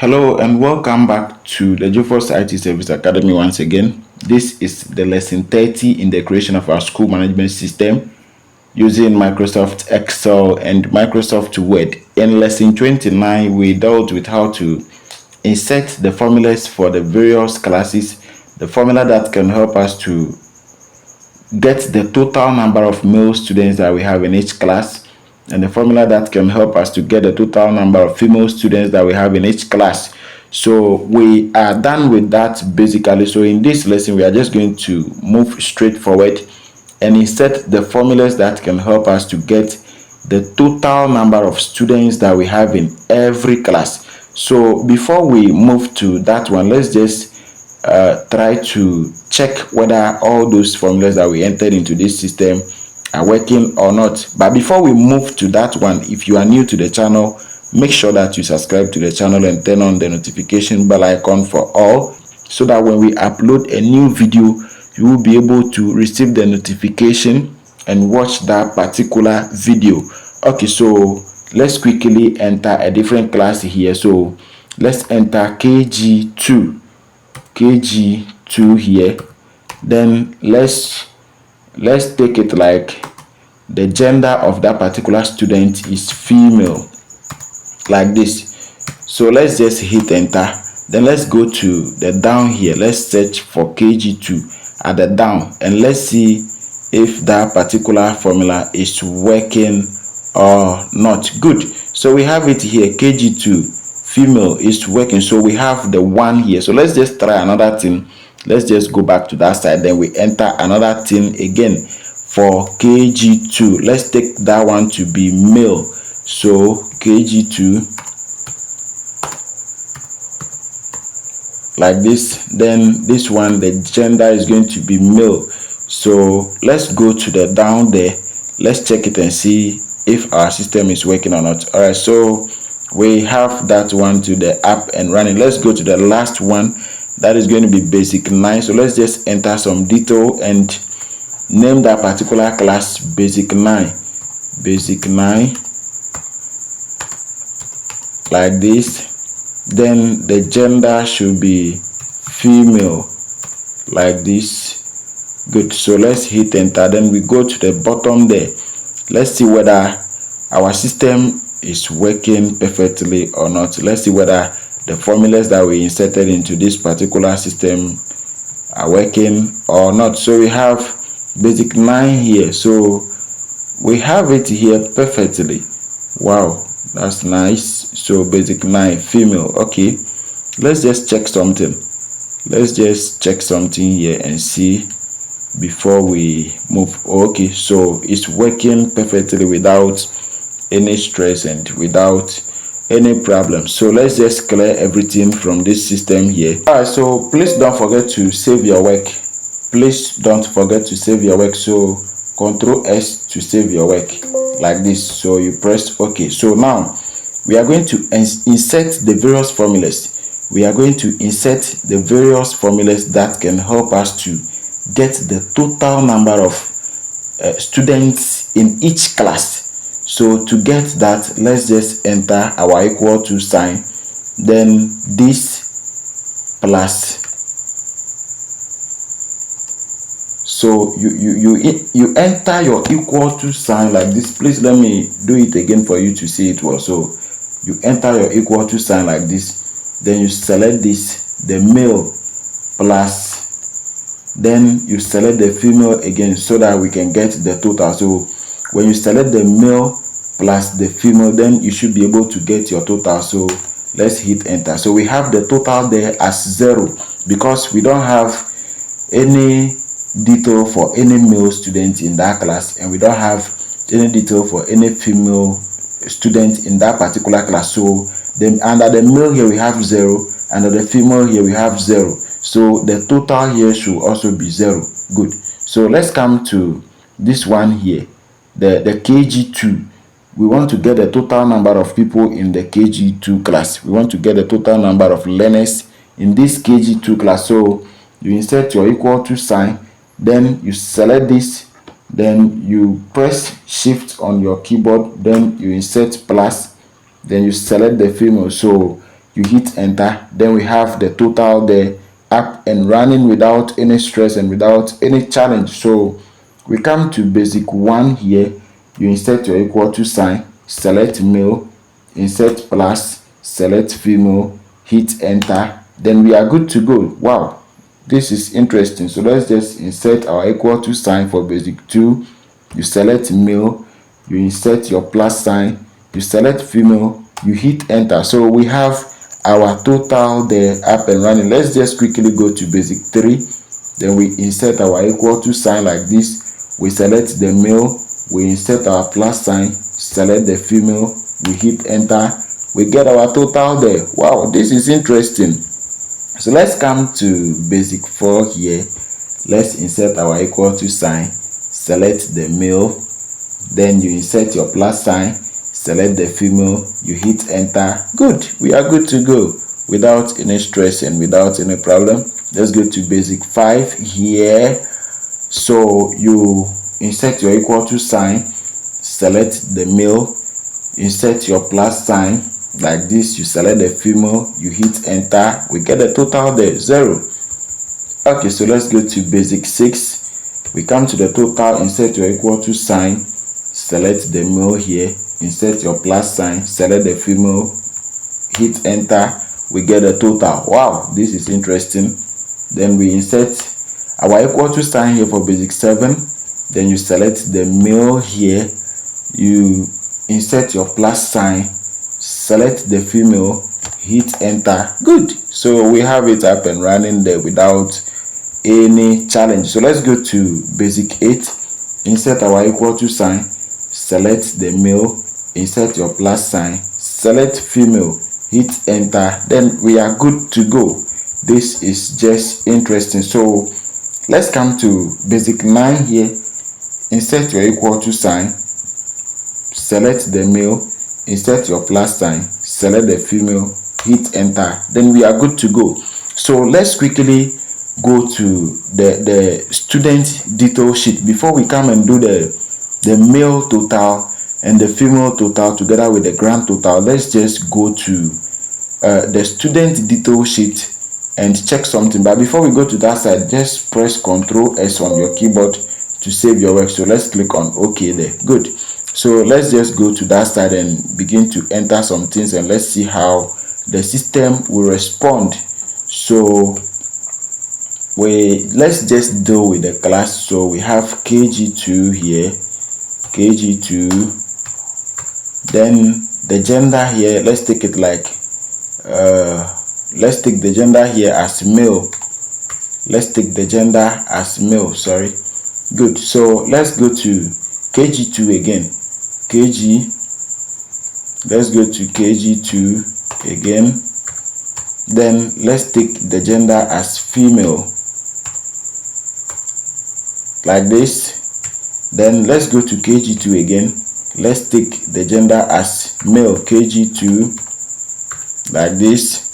Hello and welcome back to the Jufos IT Service Academy once again. This is the lesson 30 in the creation of our school management system using Microsoft Excel and Microsoft Word. In lesson 29, we dealt with how to insert the formulas for the various classes, the formula that can help us to get the total number of male students that we have in each class, and the formula that can help us to get the total number of female students that we have in each class. So we are done with that basically. So in this lesson, we are just going to move straight forward and insert the formulas that can help us to get the total number of students that we have in every class. So before we move to that one, let's just try to check whether all those formulas that we entered into this system are working or not. But before we move to that one, if you are new to the channel, make sure that you subscribe to the channel and turn on the notification bell icon for all, so that when we upload a new video, you will be able to receive the notification and watch that particular video. Okay, so let's quickly enter a different class here. So let's enter KG2 here. Then let's take it like the gender of that particular student is female, like this. So let's just hit enter. Then let's go to the down here. Let's search for KG2 at the down, and let's see if that particular formula is working or not. Good. So we have it here. KG2 female is working, so we have the one here. So let's just try another thing. Let's just go back to that side, then we enter another thing again for KG2. Let's take that one to be male. So KG2, like this. Then this one, the gender is going to be male. So let's go to the down there. Let's check it and see if our system is working or not. All right, so we have that one to the up and running. Let's go to the last one. That is going to be basic 9. So let's just enter some detail and name that particular class basic 9. Basic 9, like this. Then the gender should be female, like this. Good. So let's hit enter. Then we go to the bottom there. Let's see whether our system is working perfectly or not. Let's see whether the formulas that we inserted into this particular system are working or not. So we have basic 9 here. So we have it here perfectly. Wow, that's nice. So basic 9 female. Okay, let's just check something. Let's just check something here and see before we move. Okay, so it's working perfectly without any stress and without any problem. So let's just clear everything from this system here. All right, so please don't forget to save your work. Please don't forget to save your work. So Ctrl S to save your work, like this. So you press OK. So now we are going to insert the various formulas. We are going to insert the various formulas that can help us to get the total number of students in each class. So to get that, let's just enter our equal to sign, then this plus. So you enter your equal to sign like this. Please let me do it again for you to see it well. So you enter your equal to sign like this. Then you select this, the male plus. Then you select the female again so that we can get the total. So when you select the male plus the female, then you should be able to get your total. So let's hit enter. So we have the total there as 0 because we don't have any detail for any male student in that class, and we don't have any detail for any female student in that particular class. So then under the male here we have 0, under the female here we have 0. So the total here should also be 0. Good. So let's come to this one here, the KG2. We want to get the total number of people in the KG2 class. We want to get the total number of learners in this KG2 class. So you insert your equal to sign, then you select this, then you press shift on your keyboard, then you insert plus, then you select the female. So you hit enter, then we have the total there up and running without any stress and without any challenge. So we come to basic 1 here. You insert your equal to sign, select male, insert plus, select female, hit enter, then we are good to go. Wow, this is interesting. So let's just insert our equal to sign for basic 2. You select male, you insert your plus sign, you select female, you hit enter. So we have our total there up and running. Let's just quickly go to basic 3. Then we insert our equal to sign like this. We select the male, we insert our plus sign, select the female, we hit enter, we get our total there. Wow, this is interesting. So let's come to basic 4 here. Let's insert our equal to sign, select the male, then you insert your plus sign, select the female, you hit enter. Good, we are good to go without any stress and without any problem. Let's go to basic 5 here. So you insert your equal to sign, select the male, insert your plus sign like this, you select the female, you hit enter, we get the total there, 0. Okay, so let's go to basic 6. We come to the total, insert your equal to sign, select the male here, insert your plus sign, select the female, hit enter, we get the total. Wow, this is interesting. Then we insert our equal to sign here for basic 7. Then you select the male here, you insert your plus sign, select the female, hit enter. Good, so we have it up and running there without any challenge. So let's go to basic 8. Insert our equal to sign, select the male, insert your plus sign, select female, hit enter, then we are good to go. This is just interesting. So let's come to basic 9 here. Insert your equal to sign, select the male, insert your plus sign, select the female, hit enter, then we are good to go. So let's quickly go to the student detail sheet before we come and do the male total and the female total together with the grand total. Let's just go to the student detail sheet and check something. But before we go to that side, just press Ctrl S on your keyboard to save your work. So let's click on OK there. Good. So let's just go to that side and begin to enter some things, and let's see how the system will respond. So let's just deal with the class. So we have KG2 here, KG2, then the gender here, let's take it like let's take the gender here as male. Let's take the gender as male, sorry. Good. So let's go to KG2 again. KG, let's go to KG2 again. Then let's take the gender as female like this. Then let's go to KG2 again. Let's take the gender as male, KG2 like this.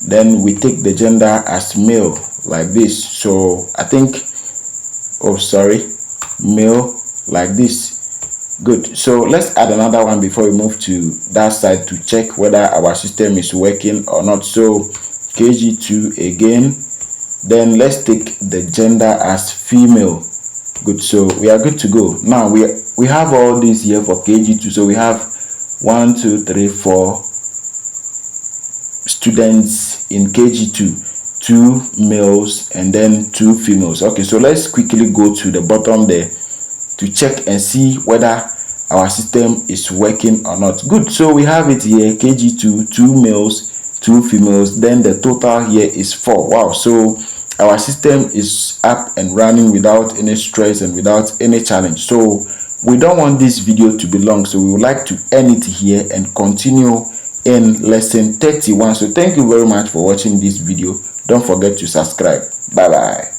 Then we take the gender as male like this. So I think, oh sorry, male like this. Good. So let's add another one before we move to that side to check whether our system is working or not. So KG2 again. Then let's take the gender as female. Good. So we are good to go. Now we have all these here for KG2. So we have 1 2 3 4 students in KG2, 2 males and then 2 females. Okay, so let's quickly go to the bottom there to check and see whether our system is working or not. Good. So we have it here, KG2, 2 males, 2 females, then the total here is 4. Wow. So our system is up and running without any stress and without any challenge. So we don't want this video to be long, so we would like to end it here and continue in lesson 31. So thank you very much for watching this video. Don't forget to subscribe. Bye bye.